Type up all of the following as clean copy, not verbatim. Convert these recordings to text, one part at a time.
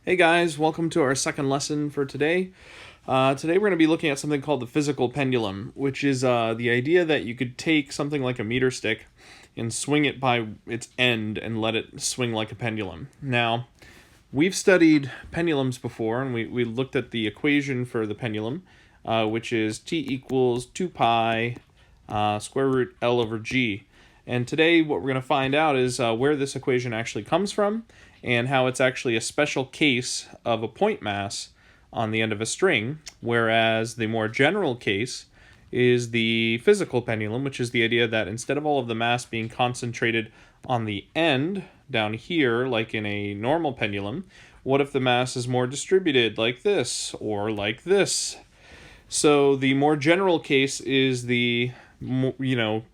Hey guys, welcome to our second lesson for today. Today we're going to be looking at something called the physical pendulum, which is the idea that you could take something like a meter stick and swing it by its end and let it swing like a pendulum. Now, we've studied pendulums before, and we looked at the equation for the pendulum, which is t equals 2 pi square root L over g. And today what we're going to find out is where this equation actually comes from and how it's actually a special case of a point mass on the end of a string, whereas the more general case is the physical pendulum, which is the idea that instead of all of the mass being concentrated on the end down here, like in a normal pendulum, what if the mass is more distributed like this or like this? So the more general case is the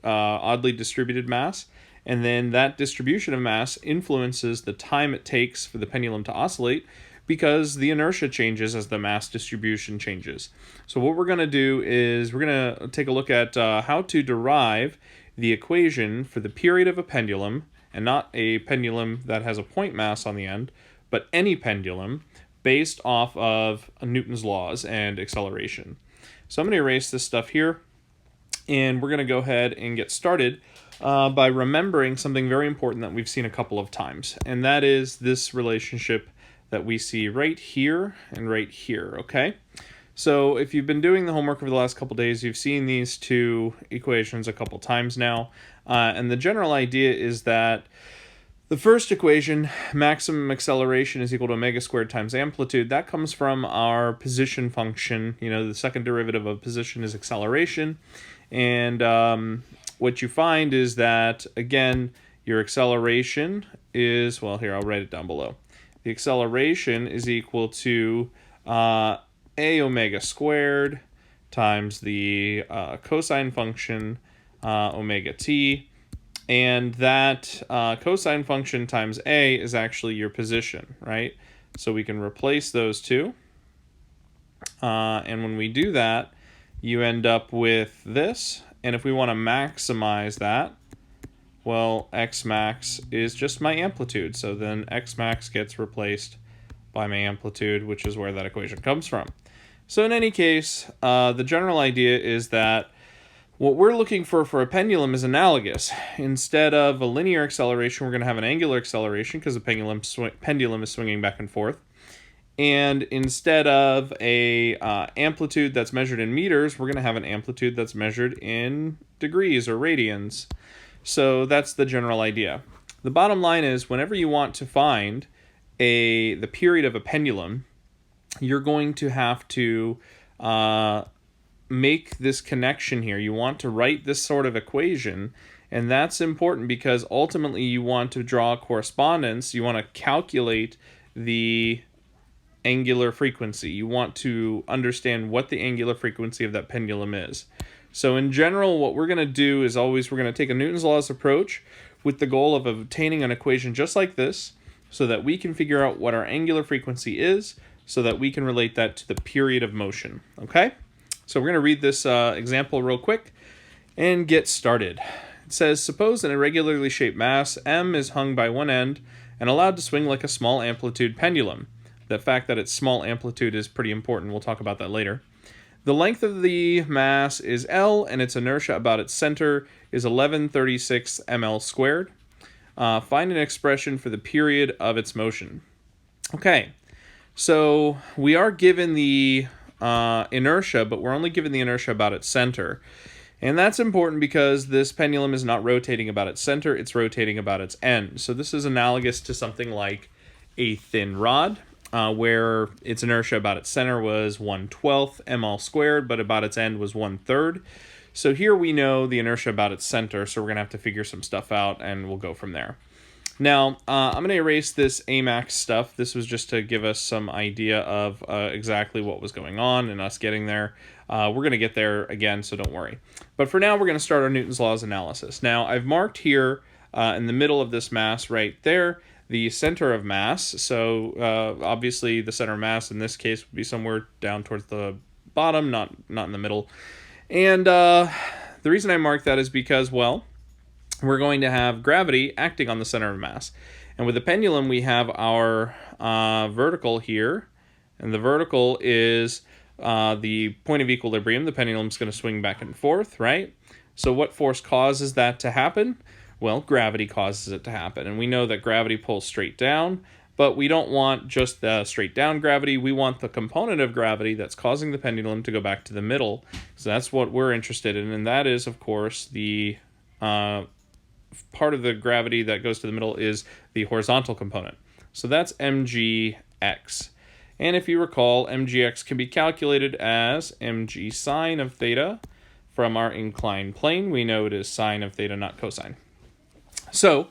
oddly distributed mass, and then that distribution of mass influences the time it takes for the pendulum to oscillate because the inertia changes as the mass distribution changes. So what we're going to do is we're going to take a look at how to derive the equation for the period of a pendulum, and not a pendulum that has a point mass on the end, but any pendulum based off of Newton's laws and acceleration. So I'm going to erase this stuff here, and we're going to go ahead and get started by remembering something very important that we've seen a couple of times, and that is this relationship that we see right here and right here, okay? So if you've been doing the homework over the last couple days, you've seen these two equations a couple times now, and the general idea is that the first equation, maximum acceleration is equal to omega squared times amplitude, that comes from our position function. You know, the second derivative of position is acceleration. And what you find is that, again, your acceleration is, well, here, I'll write it down below. The acceleration is equal to a omega squared times the cosine function omega t. And that cosine function times a is actually your position, right? So we can replace those two. And when we do that, you end up with this. And if we want to maximize that, well, x max is just my amplitude. So then x max gets replaced by my amplitude, which is where that equation comes from. So in any case, the general idea is that what we're looking for a pendulum is analogous. Instead of a linear acceleration, we're going to have an angular acceleration because the pendulum is swinging back and forth. And instead of a amplitude that's measured in meters, we're going to have an amplitude that's measured in degrees or radians. So that's the general idea. The bottom line is, whenever you want to find the period of a pendulum, you're going to have to make this connection here. You want to write this sort of equation, and that's important because ultimately you want to draw a correspondence. You want to calculate the angular frequency. You want to understand what the angular frequency of that pendulum is. So in general, what we're going to do is we're going to take a Newton's laws approach with the goal of obtaining an equation just like this, so that we can figure out what our angular frequency is, so that we can relate that to the period of motion. Okay? So we're going to read this example real quick and get started. It says, suppose an irregularly shaped mass, M, is hung by one end and allowed to swing like a small amplitude pendulum. The fact that it's small amplitude is pretty important. We'll talk about that later. The length of the mass is L, and its inertia about its center is 1136 ml squared. Find an expression for the period of its motion. Okay, so we are given the inertia, but we're only given the inertia about its center. And that's important because this pendulum is not rotating about its center, it's rotating about its end. So this is analogous to something like a thin rod, where its inertia about its center was 1/12 ml squared, but about its end was 1/3. So here we know the inertia about its center, so we're going to have to figure some stuff out, and we'll go from there. Now, I'm going to erase this Amax stuff. This was just to give us some idea of exactly what was going on and us getting there. We're going to get there again, so don't worry. But for now, we're going to start our Newton's laws analysis. Now, I've marked here in the middle of this mass right there the center of mass. So obviously the center of mass in this case would be somewhere down towards the bottom, not in the middle. And the reason I marked that is because, well, we're going to have gravity acting on the center of mass. And with the pendulum, we have our vertical here, and the vertical is the point of equilibrium. The pendulum's going to swing back and forth, right? So what force causes that to happen? Well, gravity causes it to happen. And we know that gravity pulls straight down, but we don't want just the straight down gravity. We want the component of gravity that's causing the pendulum to go back to the middle. So that's what we're interested in. And that is, of course, the part of the gravity that goes to the middle is the horizontal component. So that's mgx. And if you recall, mgx can be calculated as mg sine of theta from our inclined plane. We know it is sine of theta, not cosine. So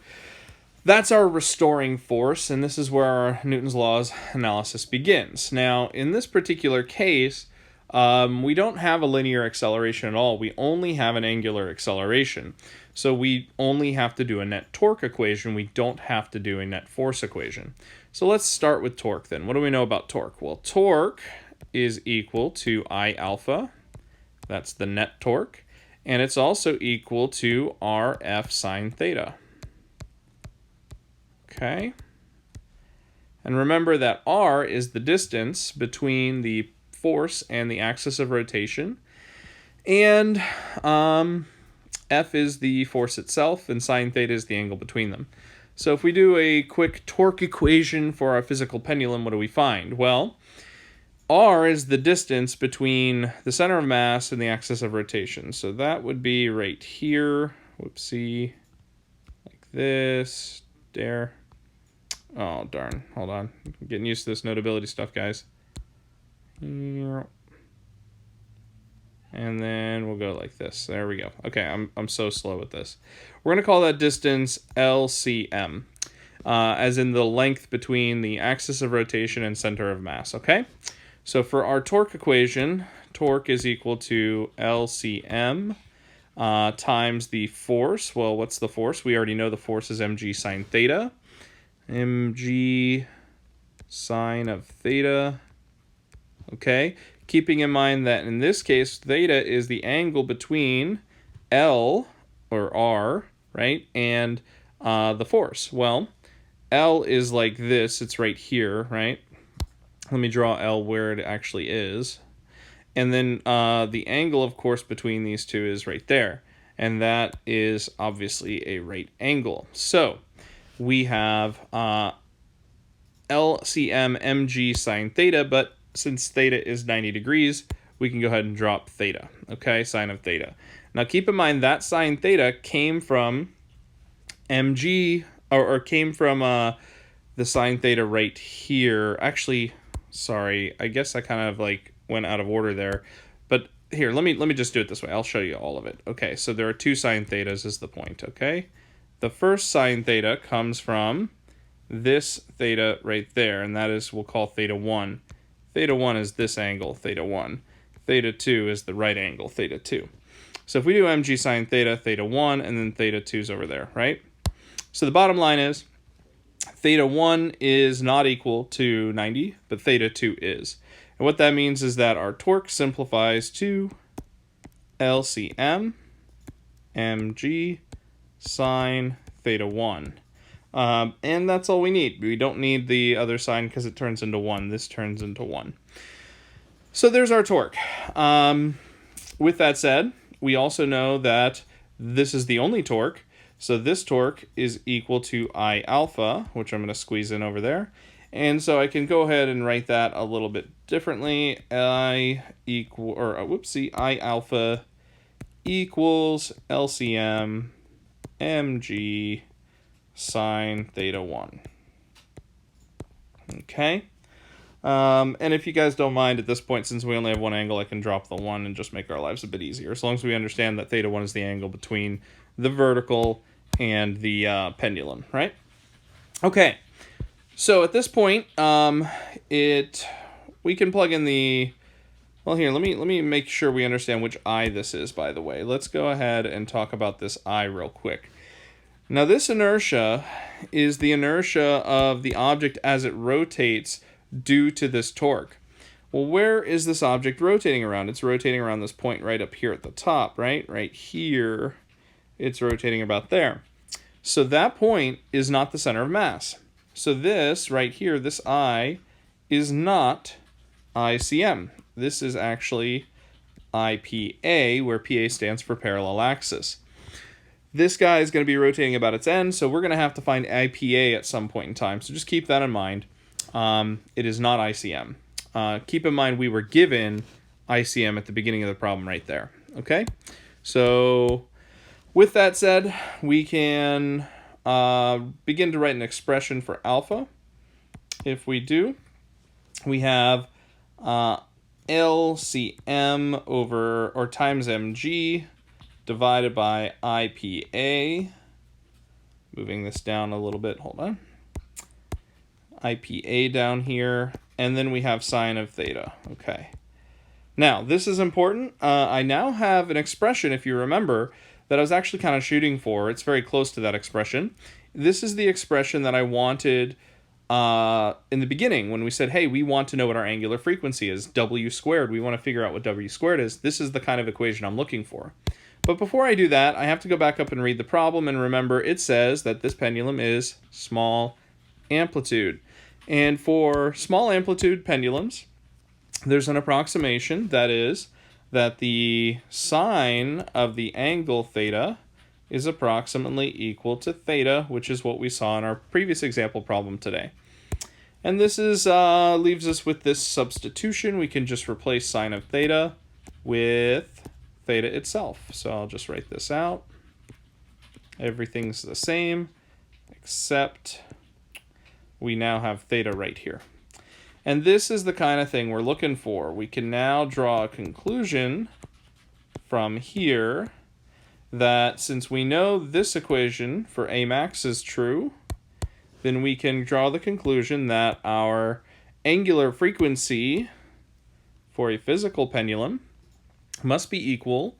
that's our restoring force, and this is where our Newton's laws analysis begins. Now, in this particular case, we don't have a linear acceleration at all. We only have an angular acceleration. So we only have to do a net torque equation. We don't have to do a net force equation. So let's start with torque then. What do we know about torque? Well, torque is equal to I alpha. That's the net torque. And it's also equal to RF sine theta. Okay. And remember that R is the distance between the force and the axis of rotation. And F is the force itself, and sine theta is the angle between them. So if we do a quick torque equation for our physical pendulum, what do we find? Well, R is the distance between the center of mass and the axis of rotation. So that would be right here. Whoopsie. Like this. There. Oh, darn. Hold on. I'm getting used to this notability stuff, guys. And then we'll go like this. There we go. Okay, I'm so slow with this. We're going to call that distance LCM, as in the length between the axis of rotation and center of mass, okay? So for our torque equation, torque is equal to LCM times the force. Well, what's the force? We already know the force is mg sine theta. Mg sine of theta. Okay, keeping in mind that in this case, theta is the angle between L, or R, right, and the force. Well, L is like this. It's right here, right? Let me draw L where it actually is. And then the angle, of course, between these two is right there. And that is obviously a right angle. So we have LCM mg sine theta, but since theta is 90 degrees, we can go ahead and drop theta, okay, sine of theta. Now keep in mind that sine theta came from mg, or came from the sine theta right here. Actually, sorry, I guess I kind of like went out of order there. But here, let me just do it this way. I'll show you all of it. Okay, so there are two sine thetas is the point, okay? The first sine theta comes from this theta right there, and that is, we'll call theta 1. Theta 1 is this angle, theta 1. Theta 2 is the right angle, theta 2. So if we do mg sine theta, theta 1, and then theta 2 is over there, right? So the bottom line is, theta 1 is not equal to 90, but theta 2 is. And what that means is that our torque simplifies to LCM mg sine theta 1. And that's all we need. We don't need the other sign because it turns into 1. This turns into 1. So there's our torque. With that said, we also know that this is the only torque. So this torque is equal to I alpha, which I'm going to squeeze in over there. And so I can go ahead and write that a little bit differently. I alpha equals LCM mg sine theta 1. Okay. And if you guys don't mind at this point, since we only have one angle, I can drop the 1 and just make our lives a bit easier. As long as we understand that theta 1 is the angle between the vertical and the pendulum, right? Okay. So at this point, we can plug in the, well, here, let me make sure we understand which I this is, by the way. Let's go ahead and talk about this I real quick. Now this inertia is the inertia of the object as it rotates due to this torque. Well, where is this object rotating around? It's rotating around this point right up here at the top, right? Right here, it's rotating about there. So that point is not the center of mass. So this right here, this I, is not ICM. This is actually IPA, where PA stands for parallel axis. This guy is going to be rotating about its end, so we're going to have to find IPA at some point in time. So just keep that in mind. It is not ICM. Keep in mind we were given ICM at the beginning of the problem right there. Okay? So with that said, we can begin to write an expression for alpha. If we do, we have LCM over, or times mg divided by IPA. Moving this down a little bit, hold on. IPA down here, and then we have sine of theta. Okay. Now, this is important. I now have an expression, if you remember, that I was actually kind of shooting for. It's very close to that expression. This is the expression that I wanted in the beginning when we said, hey, we want to know what our angular frequency is, w squared. We want to figure out what w squared is. This is the kind of equation I'm looking for. But before I do that, I have to go back up and read the problem, and remember it says that this pendulum is small amplitude. And for small amplitude pendulums, there's an approximation that is that the sine of the angle theta is approximately equal to theta, which is what we saw in our previous example problem today. And this is leaves us with this substitution. We can just replace sine of theta with theta itself. So I'll just write this out. Everything's the same, except we now have theta right here. And this is the kind of thing we're looking for. We can now draw a conclusion from here that since we know this equation for A max is true, then we can draw the conclusion that our angular frequency for a physical pendulum must be equal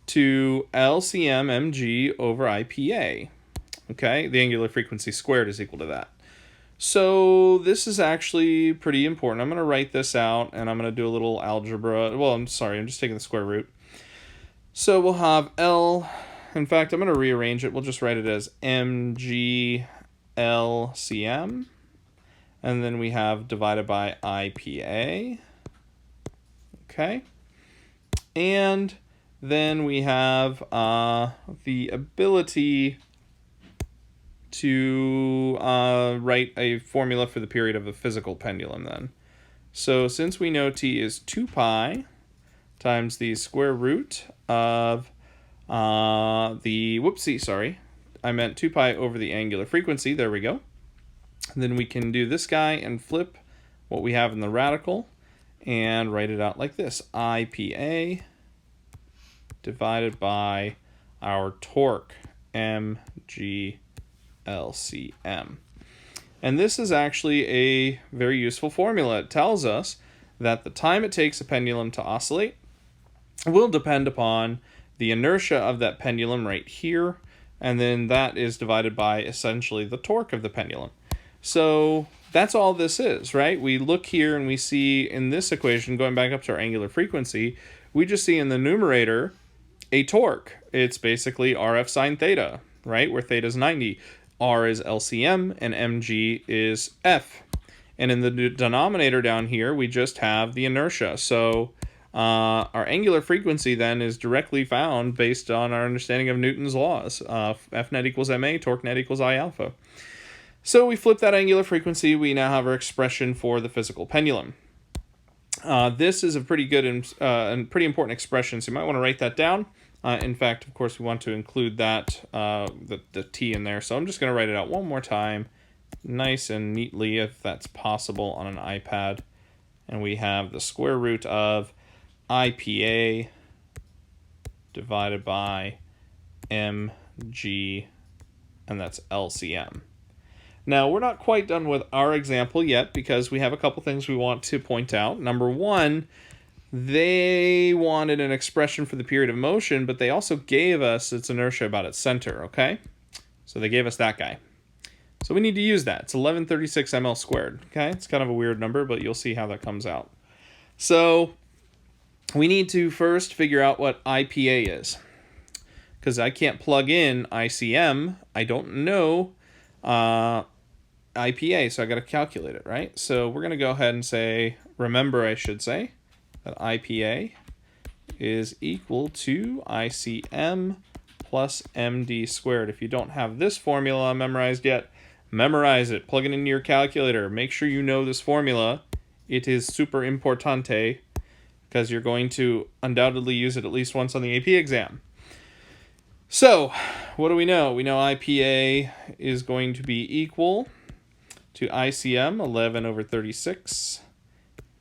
to LCM mg over IPA. Okay, the angular frequency squared is equal to that. So this is actually pretty important. I'm going to write this out, and I'm going to do a little algebra. Well, I'm just taking the square root. So we'll have L, in fact, I'm going to rearrange it. We'll just write it as mg LCM, and then we have divided by IPA. Okay. And then we have the ability to write a formula for the period of a physical pendulum then. So since we know t is 2 pi times the square root of I meant 2 pi over the angular frequency. There we go. And then we can do this guy and flip what we have in the radical and write it out like this. IPA divided by our torque, mg LCM. And this is actually a very useful formula. It tells us that the time it takes a pendulum to oscillate will depend upon the inertia of that pendulum right here, and then that is divided by essentially the torque of the pendulum. So that's all this is, right? We look here and we see in this equation, going back up to our angular frequency, we just see in the numerator a torque. It's basically RF sine theta, right? Where theta is 90. R is LCM and mg is F. And in the denominator down here, we just have the inertia. So our angular frequency then is directly found based on our understanding of Newton's laws. F net equals ma, torque net equals I alpha. So we flip that angular frequency, we now have our expression for the physical pendulum. This is a pretty good and pretty important expression, so you might want to write that down. In fact, of course, we want to include that, the t in there, so I'm just going to write it out one more time, nice and neatly, if that's possible, on an iPad. And we have the square root of IPA divided by mg, and that's LCM. Now, we're not quite done with our example yet because we have a couple things we want to point out. Number one, they wanted an expression for the period of motion, but they also gave us its inertia about its center, okay? So they gave us that guy. So we need to use that. It's 1136 ml squared, okay? It's kind of a weird number, but you'll see how that comes out. So we need to first figure out what IPA is. because I can't plug in ICM. I don't know IPA, so I got to calculate it, right? So we're going to go ahead and say, remember I should say, that IPA is equal to ICM plus MD squared. If you don't have this formula memorized yet, memorize it. Plug it into your calculator. Make sure you know this formula. It is super importante because you're going to undoubtedly use it at least once on the AP exam. So, what do we know? We know IPA is going to be equal to ICM, 11 over 36,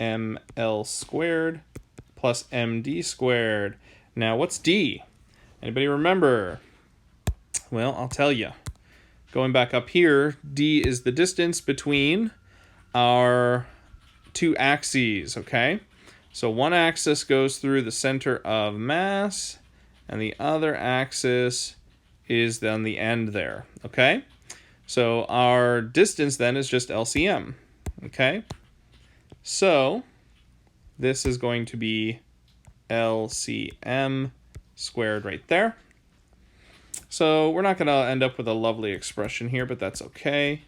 ML squared plus MD squared. Now, what's D? Anybody remember? Well, I'll tell you. Going back up here, D is the distance between our two axes, okay? So one axis goes through the center of mass, and the other axis is on the end there, okay? So our distance then is just LCM, okay? So this is going to be LCM squared right there. So we're not going to end up with a lovely expression here, but that's okay.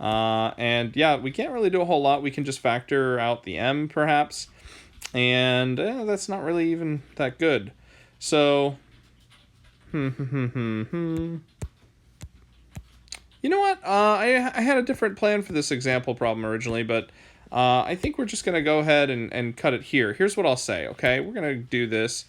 And yeah, we can't really do a whole lot. We can just factor out the m perhaps. And that's not really even that good. So, you know what? I had a different plan for this example problem originally, but I think we're just going to go ahead and cut it here. Here's what I'll say, okay? We're going to do this.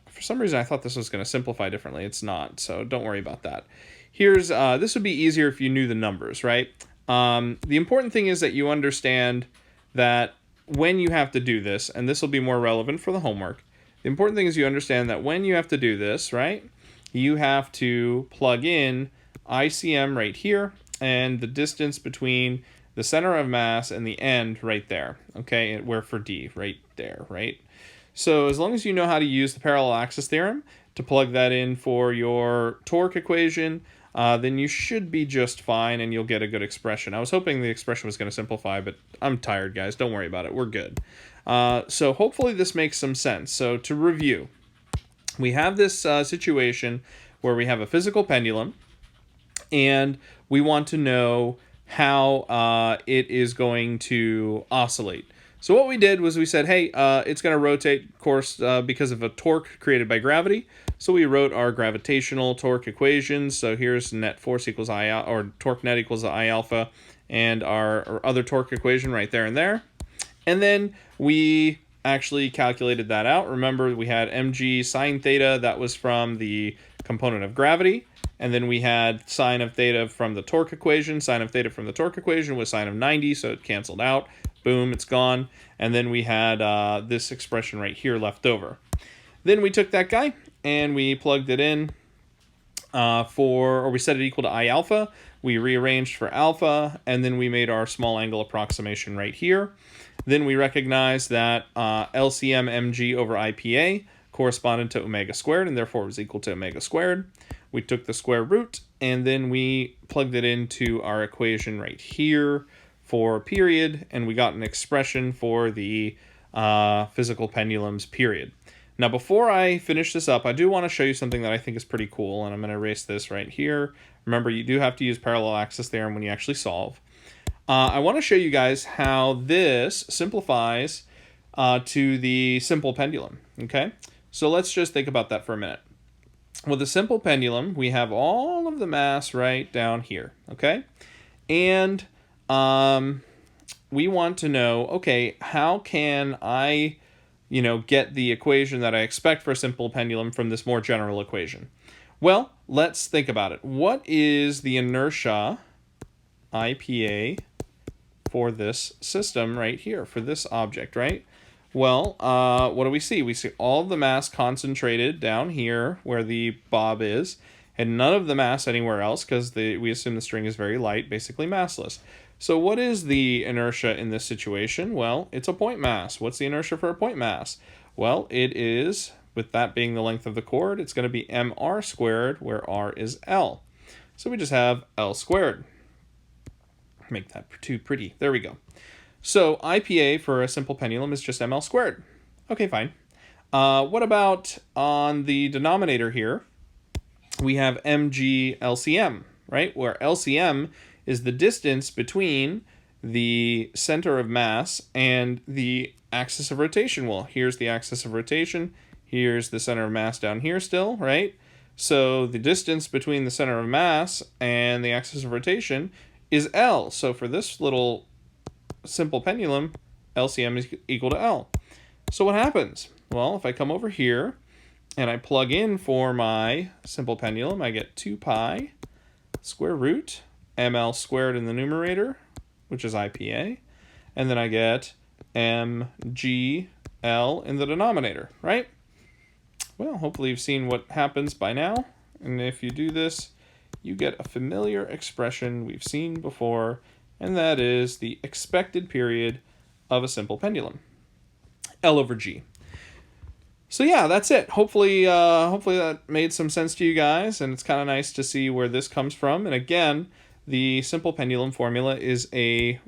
For some reason, I thought this was going to simplify differently. It's not, so don't worry about that. Here's this would be easier if you knew the numbers, right? The important thing is that you understand that when you have to do this, and this will be more relevant for the homework, the important thing is you understand that when you have to do this, right, you have to plug in ICM right here and the distance between the center of mass and the end right there, okay, where for D, right there, right? So as long as you know how to use the parallel axis theorem to plug that in for your torque equation, then you should be just fine and you'll get a good expression. I was hoping the expression was going to simplify, but I'm tired, guys. Don't worry about it. We're good. So hopefully this makes some sense. So to review, we have this situation where we have a physical pendulum and we want to know how it is going to oscillate. So what we did was we said, hey, it's going to rotate, of course, because of a torque created by gravity. So we wrote our gravitational torque equations. So here's net force equals I, or torque net equals I alpha, and our other torque equation right there and there. And then we actually calculated that out. Remember, we had mg sine theta. That was from the component of gravity. And then we had sine of theta from the torque equation. Sine of theta from the torque equation was sine of 90, so it canceled out. Boom, it's gone. And then we had this expression right here left over. Then we took that guy and we plugged it in we set it equal to I alpha. We rearranged for alpha, and then we made our small angle approximation right here. Then we recognized that LCM mg over IPA corresponded to omega squared, and therefore it was equal to omega squared. We took the square root, and then we plugged it into our equation right here for period, and we got an expression for the physical pendulum's period. Now, before I finish this up, I do want to show you something that I think is pretty cool, and I'm going to erase this right here. Remember, you do have to use parallel axis theorem when you actually solve. I want to show you guys how this simplifies to the simple pendulum, okay? So let's just think about that for a minute. With a simple pendulum, we have all of the mass right down here, okay? And we want to know, okay, how can I, get the equation that I expect for a simple pendulum from this more general equation? Well, let's think about it. What is the inertia, IPA, for this system right here, for this object, right? Well, what do we see? We see all of the mass concentrated down here where the bob is, and none of the mass anywhere else because we assume the string is very light, basically massless. So what is the inertia in this situation? Well, it's a point mass. What's the inertia for a point mass? Well, it is, with that being the length of the cord, it's going to be mr squared, where r is L. So we just have L squared. Make that too pretty. There we go. So IPA for a simple pendulum is just ml squared. Okay, fine. What about on the denominator here? we have mg LCM, right? Where LCM is the distance between the center of mass and the axis of rotation. Well, here's the axis of rotation. Here's the center of mass down here still, right? So the distance between the center of mass and the axis of rotation is L. So for this little simple pendulum, LCM is equal to L. So what happens? Well, if I come over here and I plug in for my simple pendulum, I get 2 pi square root ml squared in the numerator, which is IPA, and then I get mgl in the denominator, right? Well, hopefully you've seen what happens by now, and if you do this, you get a familiar expression we've seen before, and that is the expected period of a simple pendulum, L over G. So yeah, that's it. Hopefully that made some sense to you guys, and it's kind of nice to see where this comes from. And again, the simple pendulum formula is it's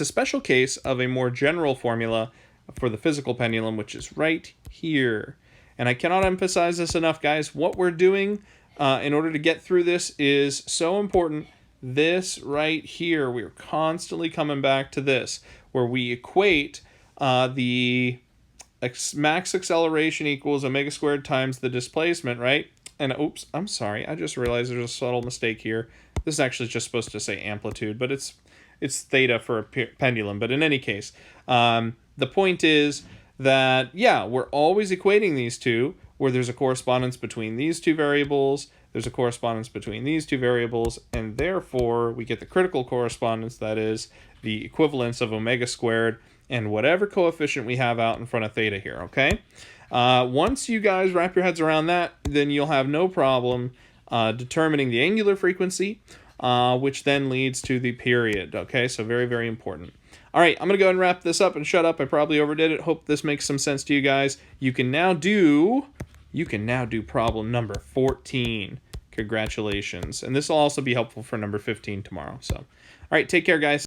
a special case of a more general formula for the physical pendulum, which is right here. And I cannot emphasize this enough, guys. What we're doing in order to get through this is so important. This right here, we're constantly coming back to this, where we equate the max acceleration equals omega squared times the displacement, right? And oops, I'm sorry, I just realized there's a subtle mistake here. This is actually just supposed to say amplitude, but it's theta for a pendulum. But in any case, the point is that, yeah, we're always equating these two, where there's a correspondence between these two variables, there's a correspondence between these two variables, and therefore we get the critical correspondence, that is the equivalence of omega squared and whatever coefficient we have out in front of theta here, okay? Once you guys wrap your heads around that, then you'll have no problem determining the angular frequency, which then leads to the period, okay? So very, very important. All right, I'm going to go ahead and wrap this up and shut up. I probably overdid it. Hope this makes some sense to you guys. You can now do problem number 14. Congratulations. And this will also be helpful for number 15 tomorrow. So, all right, take care, guys.